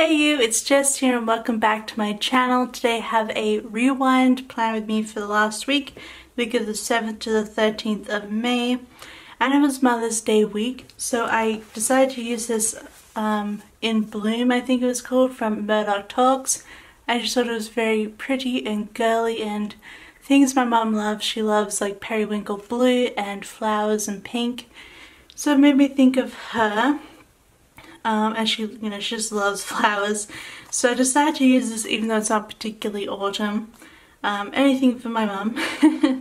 Hey you, it's Jess here and welcome back to my channel. Today I have a rewind planned with me for the last week of the 7th to the 13th of May. And it was Mother's Day week, so I decided to use this In Bloom, I think it was called, from Murdock Talks. I just thought it was very pretty and girly and things my mum loves. She loves like periwinkle blue and flowers and pink. So it made me think of her. And she just loves flowers. So I decided to use this even though it's not particularly autumn. Anything for my mum.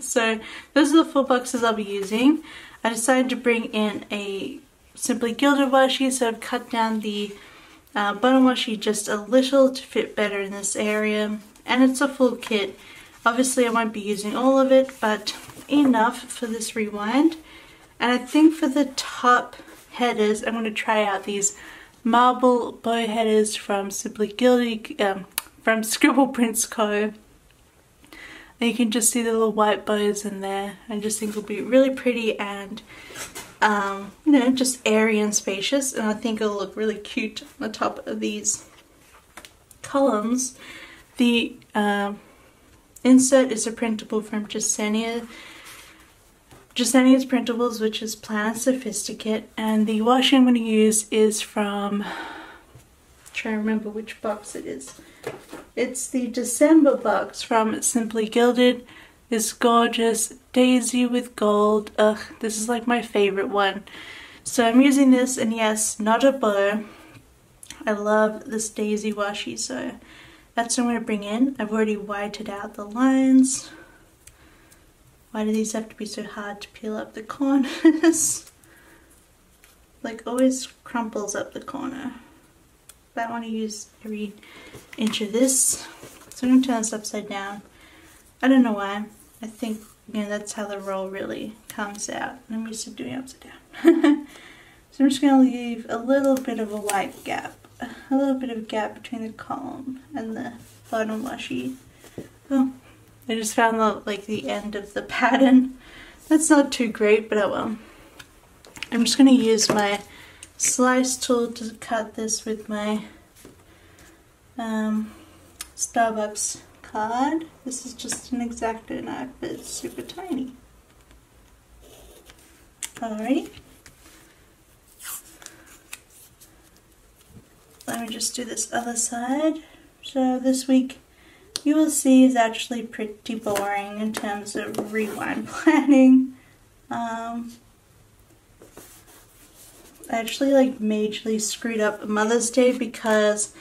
So those are the 4 boxes I'll be using. I decided to bring in a Simply Gilded washi, so I've cut down the bottom washi just a little to fit better in this area. And it's a full kit. Obviously I won't be using all of it, but enough for this rewind. And I think for the top headers, I'm going to try out these marble bow headers from Simply Gilded, from Scribble Prints Co. And you can just see the little white bows in there. I just think it'll be really pretty and, just airy and spacious. And I think it'll look really cute on the top of these columns. The insert is a printable from Jasenia's Printables, which is Planet Sophisticate, and the washi I'm going to use is from, trying to remember which box it is. It's the December box from Simply Gilded. This gorgeous daisy with gold. Ugh, this is like my favorite one. So I'm using this, and yes, not a bow. I love this daisy washi, so that's what I'm going to bring in. I've already whited out the lines. Why do these have to be so hard to peel up the corners? Like, always crumples up the corner. But I want to use every inch of this. So I'm going to turn this upside down. I don't know why. I think, that's how the roll really comes out. I'm used to doing it upside down. So I'm just going to leave a little bit of a white gap. A little bit of a gap between the column and the bottom washi. Oh. I just found the end of the pattern. That's not too great, but oh well. I'm just going to use my slice tool to cut this with my Starbucks card. This is just an X-Acto knife, but it's super tiny. Alright. Let me just do this other side. So this week, you will see is actually pretty boring in terms of rewind planning. I actually majorly screwed up Mother's Day because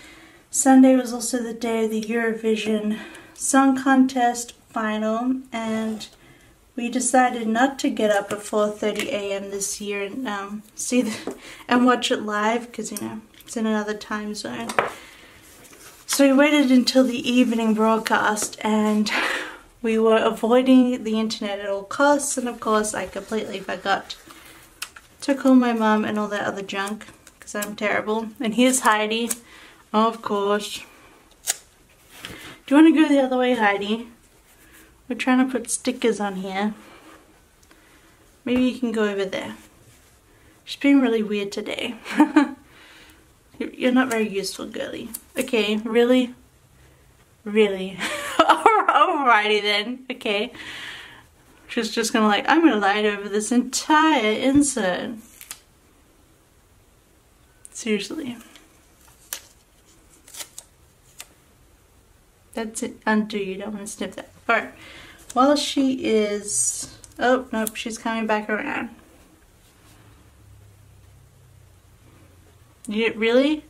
Sunday was also the day of the Eurovision Song Contest final, and we decided not to get up at 4:30 a.m. this year and and watch it live because it's in another time zone. So we waited until the evening broadcast, and we were avoiding the internet at all costs, and of course I completely forgot to call my mum and all that other junk because I'm terrible. And here's Heidi, of course. Do you want to go the other way, Heidi? We're trying to put stickers on here. Maybe you can go over there. She's being really weird today. You're not very useful, girly. Okay, really? Really? Alrighty then, okay. She's just gonna I'm gonna light over this entire insert. Seriously. That's it. Undo, you don't want to snip that. Alright. While she is... Oh, nope, she's coming back around. Really?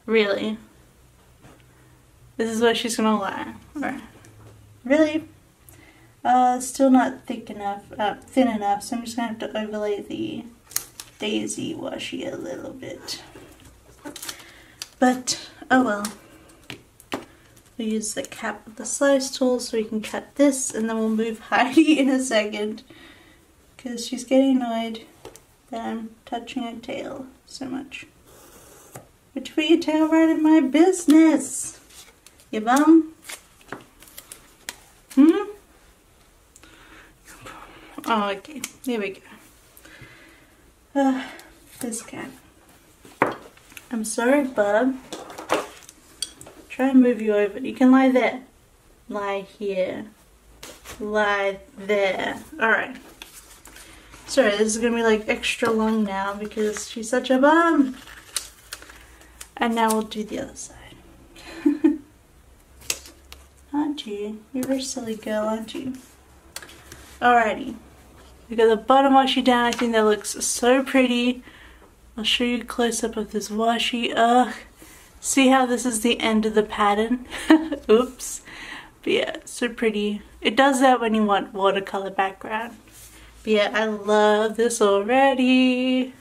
Really? This is what she's gonna lie. Alright. Really? Still not thick enough, thin enough, so I'm just gonna have to overlay the daisy washi a little bit. But, oh well. We'll use the cap of the slice tool so we can cut this, and then we'll move Heidi in a second. Because she's getting annoyed that I'm touching her tail so much. But you put your tail right in my business, you bum. Oh, okay. There we go. This cat. I'm sorry, bub. Try and move you over. You can lie there. Lie here. Lie there. Alright. Sorry, this is gonna be like extra long now because she's such a bum. And now we'll do the other side. Aren't you? You're a very silly girl, aren't you? Alrighty. We got the bottom washi down. I think that looks so pretty. I'll show you a close up of this washi. Ugh. See how this is the end of the pattern? Oops. But yeah, so pretty. It does that when you want watercolor background. But yeah, I love this already.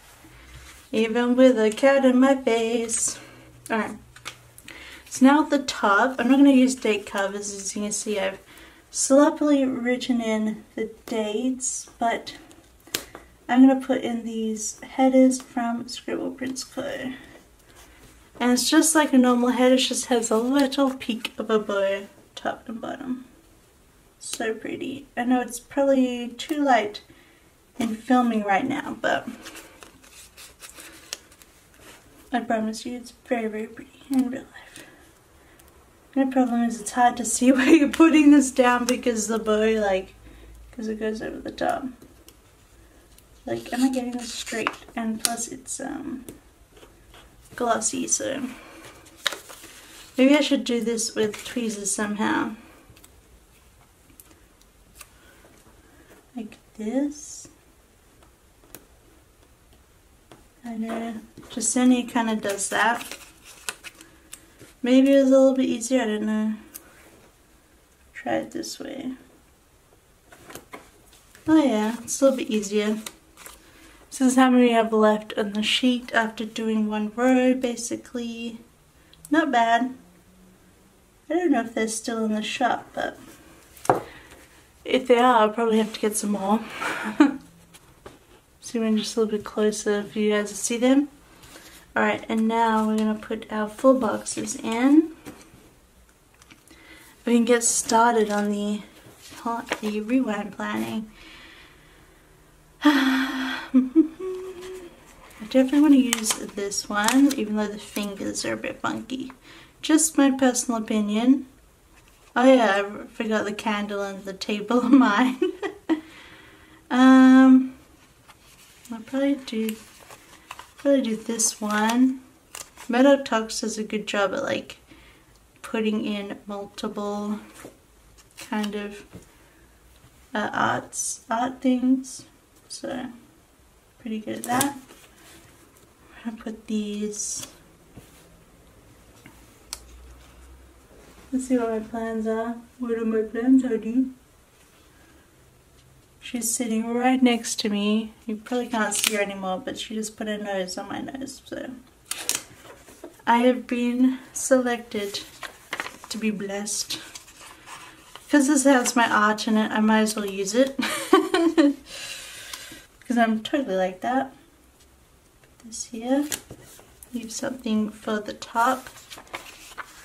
Even with a cat in my face. Alright. So now at the top, I'm not going to use date covers. As you can see, I've sloppily written in the dates, but I'm going to put in these headers from Scribble Prints Co. And it's just like a normal header, it just has a little peak of a bow, top and bottom. So pretty. I know it's probably too light in filming right now, but I promise you it's very, very pretty in real life. The problem is it's hard to see where you're putting this down because the bow, because it goes over the top. Like, am I getting this straight? And plus it's glossy, so maybe I should do this with tweezers somehow. Like this. I know, Jasenia kind of does that. Maybe it was a little bit easier, I don't know. Try it this way. Oh yeah, it's a little bit easier. This is how many we have left on the sheet after doing one row, basically. Not bad. I don't know if they're still in the shop, but if they are, I'll probably have to get some more. Zoom just a little bit closer for you guys to see them. Alright, and now we're going to put our full boxes in. We can get started on the rewind planning. I definitely want to use this one, even though the fingers are a bit funky. Just my personal opinion. Oh yeah, I forgot the candle and the table of mine. I'll probably do this one. Murdock does a good job at putting in multiple kind of art things, so pretty good at that. I'm gonna put these. Let's see what my plans are. What are my plans, honey? She's sitting right next to me. You probably can't see her anymore, but she just put her nose on my nose, so I have been selected to be blessed. Because this has my art in it, I might as well use it. Because I'm totally like that. Put this here. Leave something for the top.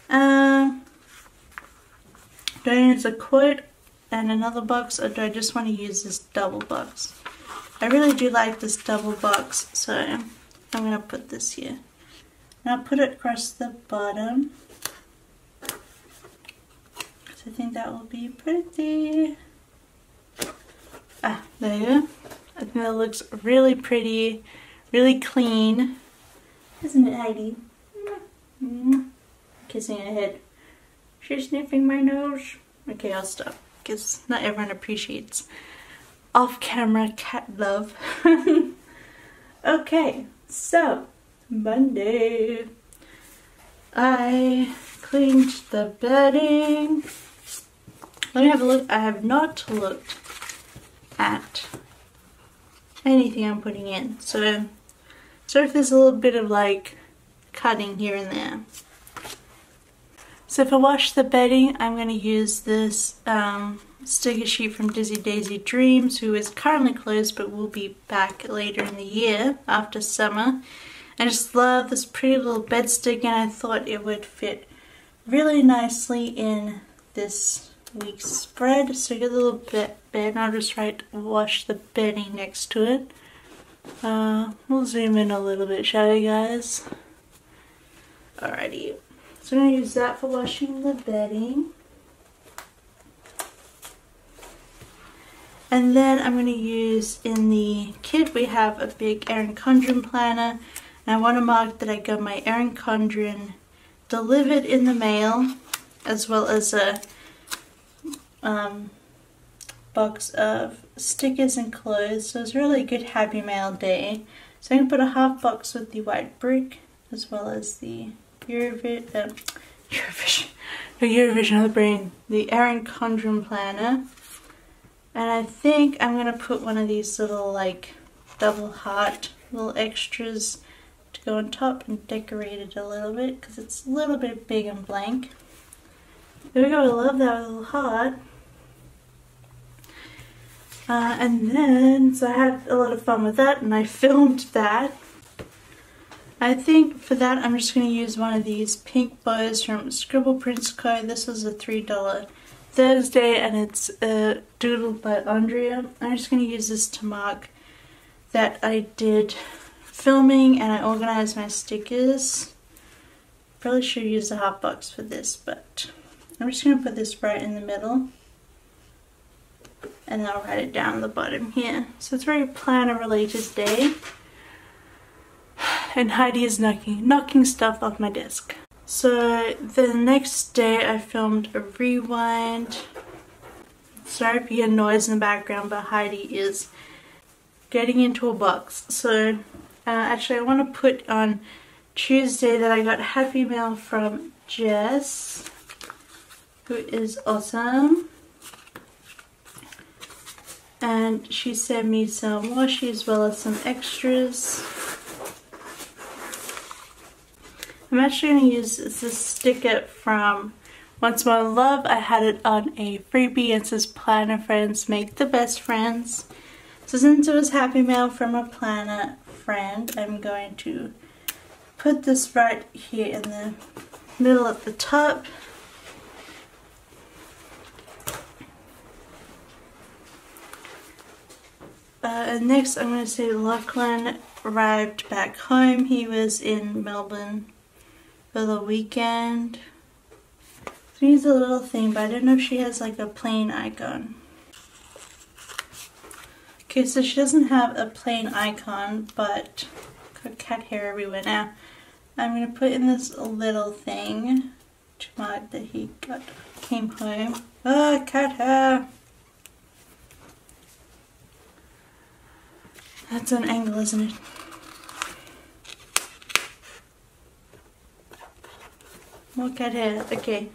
Do I use a quote and another box, or do I just want to use this double box? I really do like this double box, so I'm going to put this here. And I'll put it across the bottom, because I think that will be pretty. Ah, there you go. I think that looks really pretty, really clean. Isn't it, Heidi? Kissing her head. She's sniffing my nose. Okay, I'll stop, because not everyone appreciates off-camera cat love. Okay, so Monday. I cleaned the bedding. Let me have a look. I have not looked at anything I'm putting in. So if there's a little bit of cutting here and there. So for wash the bedding, I'm going to use this sticker sheet from Dizzy Daisy Dreams, who is currently closed but will be back later in the year after summer. I just love this pretty little bed stick, and I thought it would fit really nicely in this week's spread. So get a little bed, and I'll just write wash the bedding next to it. We'll zoom in a little bit, shall we, guys? Alrighty. So I'm going to use that for washing the bedding. And then I'm going to use, in the kit we have a big Erin Condren planner. And I want to mark that I got my Erin Condren delivered in the mail, as well as a box of stickers and clothes. So it's really a good Happy Mail day. So I'm going to put a half box with the white brick, as well as the Eurovision of the brain, the Erin Condren planner. And I think I'm going to put one of these little like double heart little extras to go on top and decorate it a little bit, because it's a little bit big and blank. There we go, I love that little heart. And then, so I had a lot of fun with that and I filmed that. I think for that I'm just going to use one of these pink bows from Scribble Prints Co. This was a $3 Thursday and it's doodled by Andrea. I'm just going to use this to mark that I did filming and I organized my stickers. Probably should use a half box for this, but I'm just going to put this right in the middle and then I'll write it down at the bottom here. So it's a very planner related day. And Heidi is knocking stuff off my desk. So the next day I filmed a rewind. Sorry if you hear noise in the background, but Heidi is getting into a box. So actually I want to put on Tuesday that I got Happy Mail from Jess, who is awesome. And she sent me some washi as well as some extras. I'm actually going to use this sticker from Once More Love. I had it on a freebie and it says Planner Friends Make the Best Friends. So since it was Happy Mail from a planner friend, I'm going to put this right here in the middle at the top. And next I'm going to say Lachlan arrived back home. He was in Melbourne for the weekend. So he's a little thing, but I don't know if she has like a plain icon. Okay, so she doesn't have a plain icon, but got cat hair everywhere now. I'm going to put in this little thing to mark that he came home. Ah, cat hair! That's an angle, isn't it? More cat hair, okay.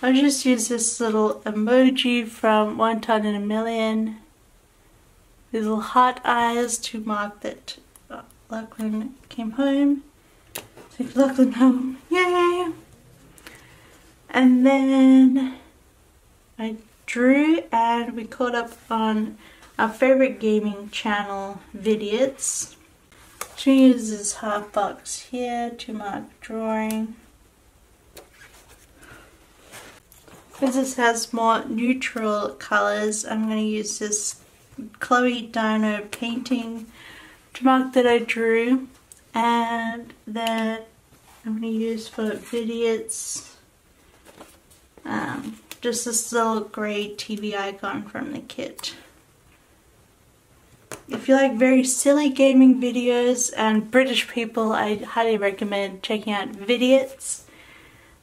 I'll just use this little emoji from One Ton in a Million. These little heart eyes to mark that Lachlan came home. Take Lachlan home, yay! And then I drew and we caught up on our favorite gaming channel vidiots. She uses this half box here to mark drawing. Because this has more neutral colors, I'm going to use this Chloe Dino painting to mark that I drew. And then I'm going to use for vidiots just this little grey TV icon from the kit. If you like very silly gaming videos and British people, I highly recommend checking out vidiots.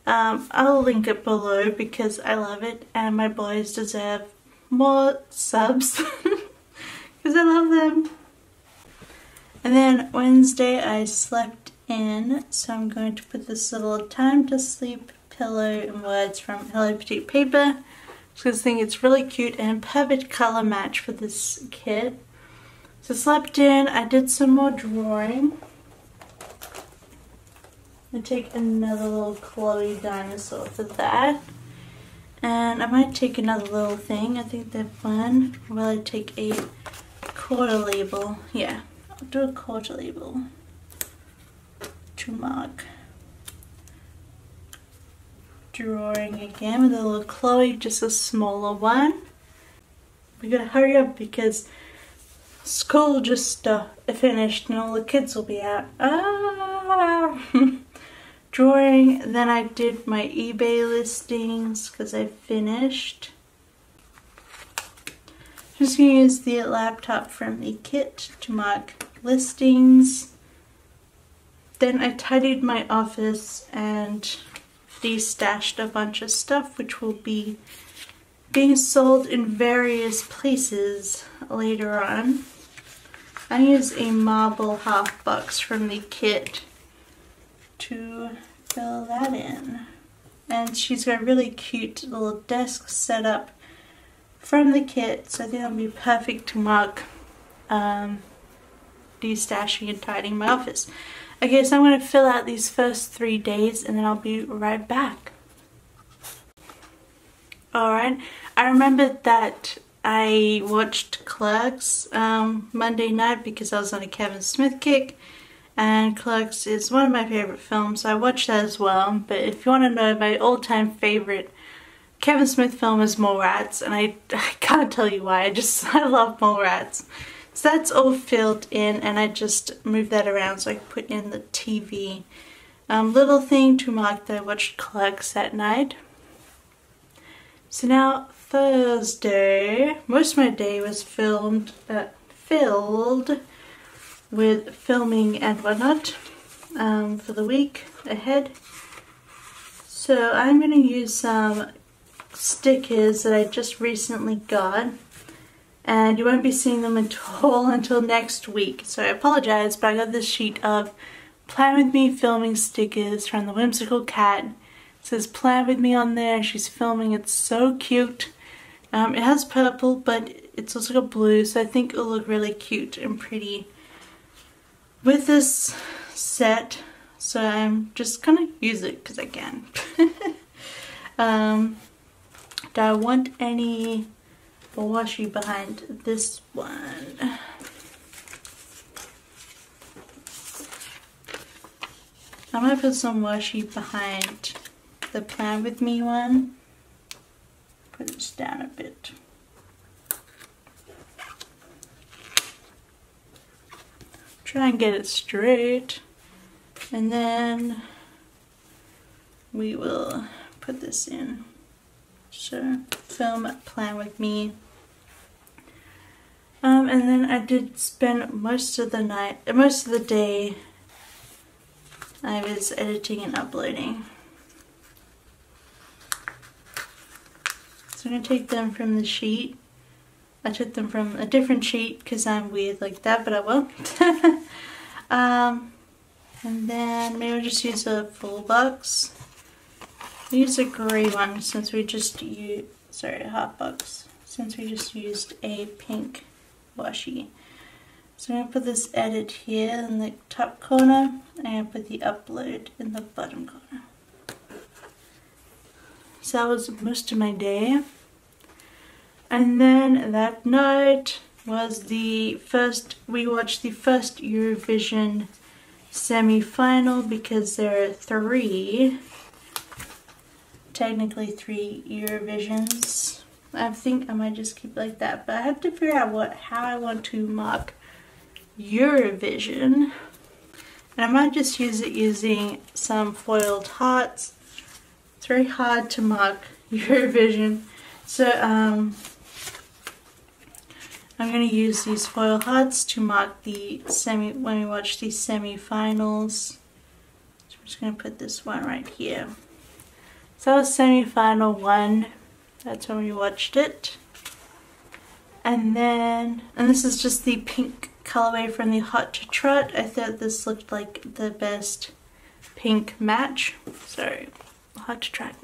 I'll link it below because I love it and my boys deserve more subs because I love them. And then Wednesday I slept in, so I'm going to put this little time to sleep pillow and words from Hello Petite Paper because I think it's really cute and perfect color match for this kit. So slept in, I did some more drawing. I take another little Chloe dinosaur for that. And I might take another little thing, I think they're fun. Will I take a quarter label? Yeah, I'll do a quarter label to mark. Drawing again with a little Chloe, just a smaller one. We gotta hurry up because school just finished and all the kids will be out. Drawing. Then I did my eBay listings because I finished. Just going to use the laptop from the kit to mark listings. Then I tidied my office and de-stashed a bunch of stuff which will be being sold in various places later on. I use a marble half box from the kit to fill that in. And she's got a really cute little desk set up from the kit, so I think that'll be perfect to mark de-stashing and tidying my office. Okay, so I'm going to fill out these first 3 days and then I'll be right back. Alright, I remembered that I watched Clerks Monday night because I was on a Kevin Smith kick, and Clerks is one of my favorite films, so I watched that as well. But if you want to know, my all-time favorite Kevin Smith film is Mallrats, and I can't tell you why, I love Mallrats. So that's all filled in, and I just moved that around so I could put in the TV little thing to mark that I watched Clerks that night. So now Thursday, most of my day was filled with filming and whatnot for the week ahead. So I'm going to use some stickers that I just recently got, and you won't be seeing them until next week. So I apologize, but I got this sheet of Plan With Me filming stickers from the Whimsical Cat. It says Plan With Me on there, and she's filming. It's so cute. It has purple, but it's also got blue, so I think it'll look really cute and pretty with this set. So I'm just gonna use it because I can. Do I want any washi behind this one? I'm gonna put some washi behind the Plan With Me one. Put this down a bit. Try and get it straight. And then we will put this in. So, film Plan With Me. And then I did spend most of the day I was editing and uploading. So I'm going to take them from the sheet. I took them from a different sheet because I'm weird like that, but I won't. And then maybe I'll just use a full box. I'll use a grey one since we just used, sorry, a half box, since we just used a pink washi. So I'm going to put this edit here in the top corner, and I'm going to put the upload in the bottom corner. So that was most of my day. And then that night was we watched the first Eurovision semi-final, because there are technically three Eurovisions. I think I might just keep it like that, but I have to figure out how I want to mark Eurovision. And I might just use it using some foiled hearts. It's very hard to mark Eurovision, so I'm going to use these foil hearts to mark the when we watch the semi-finals. So I'm just going to put this one right here. So that was semi-final 1. That's when we watched it. And this is just the pink colorway from the Hot to Trot. I thought this looked like the best pink match. Sorry, Hot to Trot.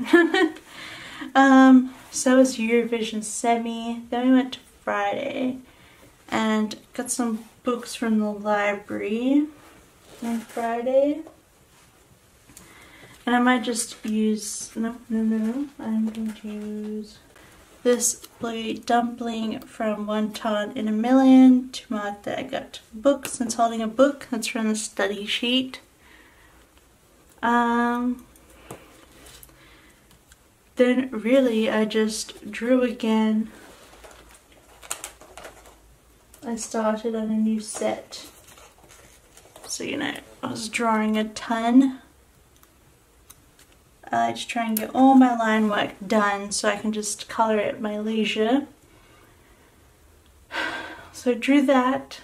So that was Eurovision semi. Then we went to Friday and got some books from the library on Friday. And I might just use, no, I'm going to use this blue dumpling from One Ton in a Million to mark that I got books, since holding a book. That's from the study sheet. Then really I just drew again I started on a new set. So, you know, I was drawing a ton. I like to try and get all my line work done so I can just colour at my leisure. So I drew that.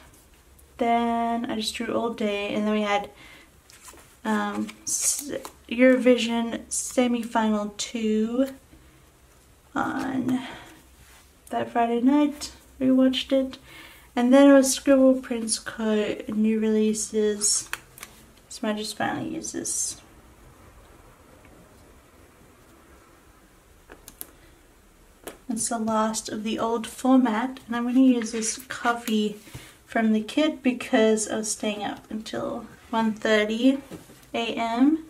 Then I just drew all day, and then we had Eurovision semi-final 2 on that Friday night. We watched it. And then it was Scribble Prince Co. new releases. So I just finally use this. It's the last of the old format, and I'm going to use this coffee from the kit because I was staying up until 1:30 a.m.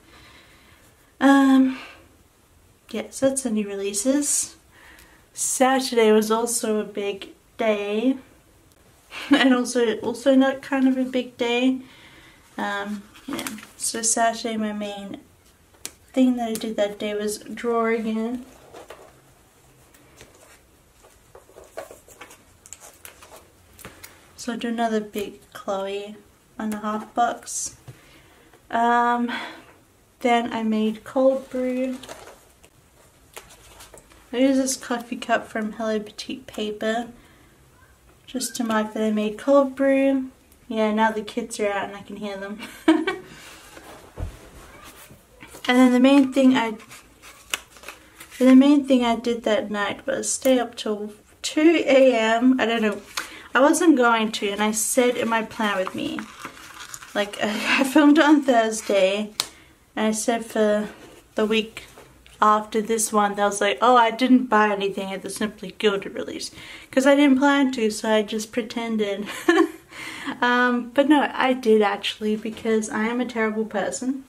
Yeah, so that's the new releases. Saturday was also a big day, and also not kind of a big day. Yeah, so Saturday my main thing that I did that day was draw again. So I'll do another big Chloe on a half box. Then I made cold brew. I used this coffee cup from Hello Petite Paper just to mark that I made cold brew. Yeah, now the kids are out and I can hear them. And then the main thing I did that night was stay up till 2 a.m. I don't know. I wasn't going to, and I said in my plan with me, like, I filmed on Thursday, and I said for the week after this one, I was like, oh, I didn't buy anything at the Simply Gilded release, because I didn't plan to, so I just pretended. But no, I did actually, because I am a terrible person,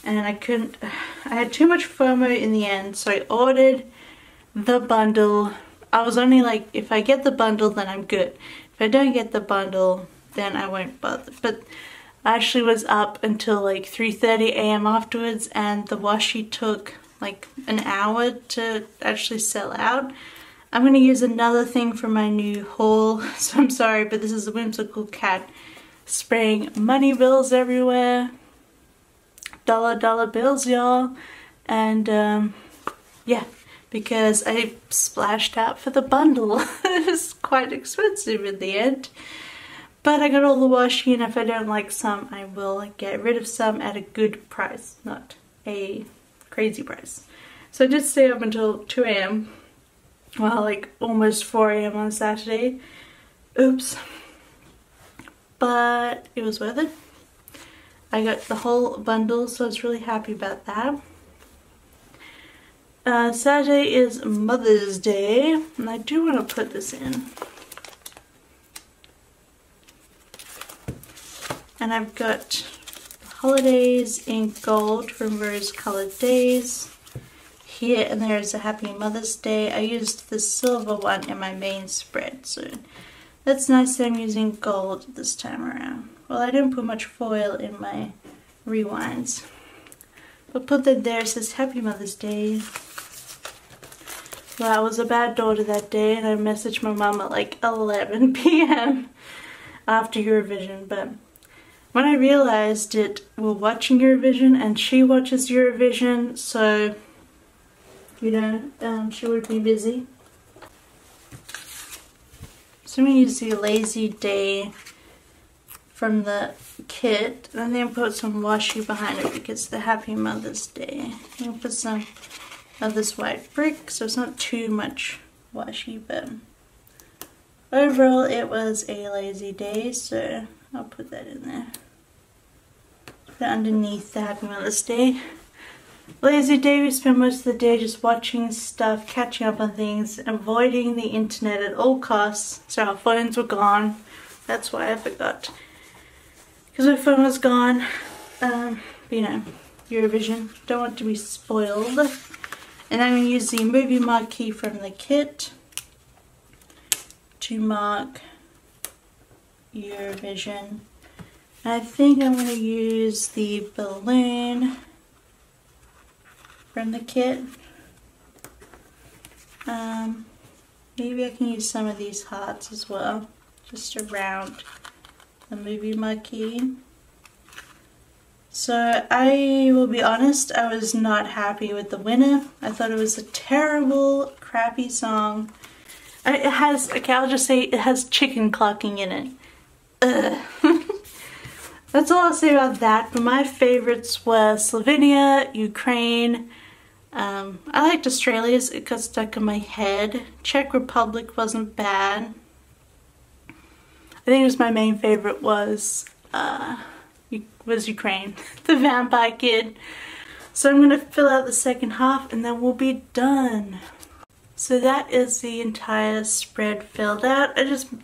and I had too much FOMO in the end, so I ordered the bundle. I was only like, if I get the bundle, then I'm good. If I don't get the bundle, then I won't bother. But I actually was up until like 3:30 a.m. afterwards, and the washi took like an hour to actually sell out. I'm going to use another thing for my new haul, so I'm sorry, but this is a whimsical cat spraying money bills everywhere. Dollar bills, y'all. And yeah. Because I splashed out for the bundle. It was quite expensive in the end. But I got all the washi, and if I don't like some, I will get rid of some at a good price, not a crazy price. So I did stay up until 2 a.m. Well, like almost 4 a.m. on Saturday. Oops. But it was worth it. I got the whole bundle, so I was really happy about that. Saturday is Mother's Day, and I do want to put this in. And I've got Holidays in Gold from Rose Colored Days here, and there's a Happy Mother's Day. I used the silver one in my main spread, so that's nice that I'm using gold this time around. Well, I didn't put much foil in my rewinds. But put that there, it says Happy Mother's Day. Well, I was a bad daughter that day, and I messaged my mum at like 11 p.m. after Eurovision, but when I realized it, we're watching Eurovision, and she watches Eurovision, so, you know, she would be busy. So I'm going to use the Lazy Day from the kit, and then put some washi behind it because it's the Happy Mother's Day. I'm going to put some of this white brick, so it's not too much washi, but overall it was a lazy day, so I'll put that in there. Put it underneath the Happy Mother's Day. Lazy day, we spend most of the day just watching stuff, catching up on things, avoiding the internet at all costs. So our phones were gone. That's why I forgot. Because my phone was gone. You know, Eurovision. Don't want to be spoiled. And I'm going to use the movie marquee from the kit to mark Eurovision. And I think I'm going to use the balloon from the kit. Maybe I can use some of these hearts as well. just around the movie marquee. So I will be honest, I was not happy with the winner. I thought it was a terrible, crappy song. It has, okay, I'll just say it has chicken clucking in it. Ugh. That's all I'll say about that. But my favorites were Slovenia, Ukraine. I liked Australia's, it got stuck in my head. Czech Republic wasn't bad. I think it was my main favorite was Ukraine, the vampire kid. So I'm gonna fill out the second half and then we'll be done. So that is the entire spread filled out. I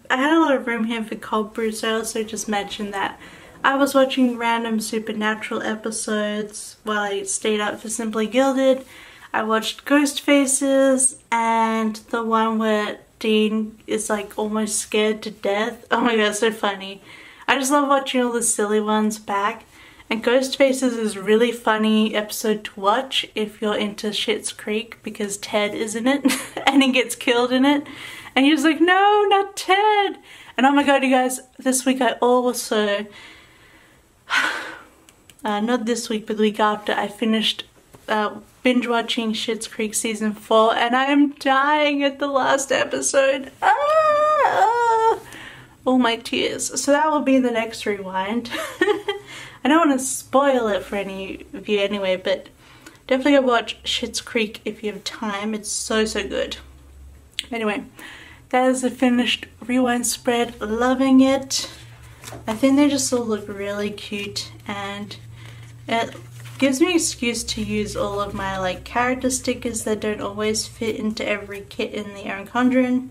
had a lot of room here for cold brew, so I also just mentioned that I was watching random Supernatural episodes while I stayed up for Simply Gilded. I watched Ghost Faces and the one where Dean is like almost scared to death. Oh my god, so funny. I just love watching all the silly ones back. And Ghost Faces is a really funny episode to watch if you're into Schitt's Creek because Ted is in it and he gets killed in it. And you're just like, no, not Ted! And oh my god, you guys, this week I also, not this week, but the week after, I finished binge watching Schitt's Creek season 4 and I am dying at the last episode. All my tears. So that will be the next rewind. I don't want to spoil it for any of you anyway, but definitely go watch Schitt's Creek if you have time. It's so, so good. Anyway, that is the finished rewind spread. Loving it. I think they just all look really cute and it gives me an excuse to use all of my like character stickers that don't always fit into every kit in the Erin Condren.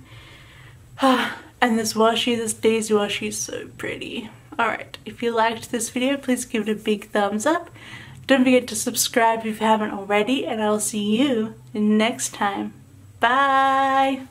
And this washi, this Daisy washi is so pretty. Alright, if you liked this video, please give it a big thumbs up. Don't forget to subscribe if you haven't already, and I'll see you next time. Bye!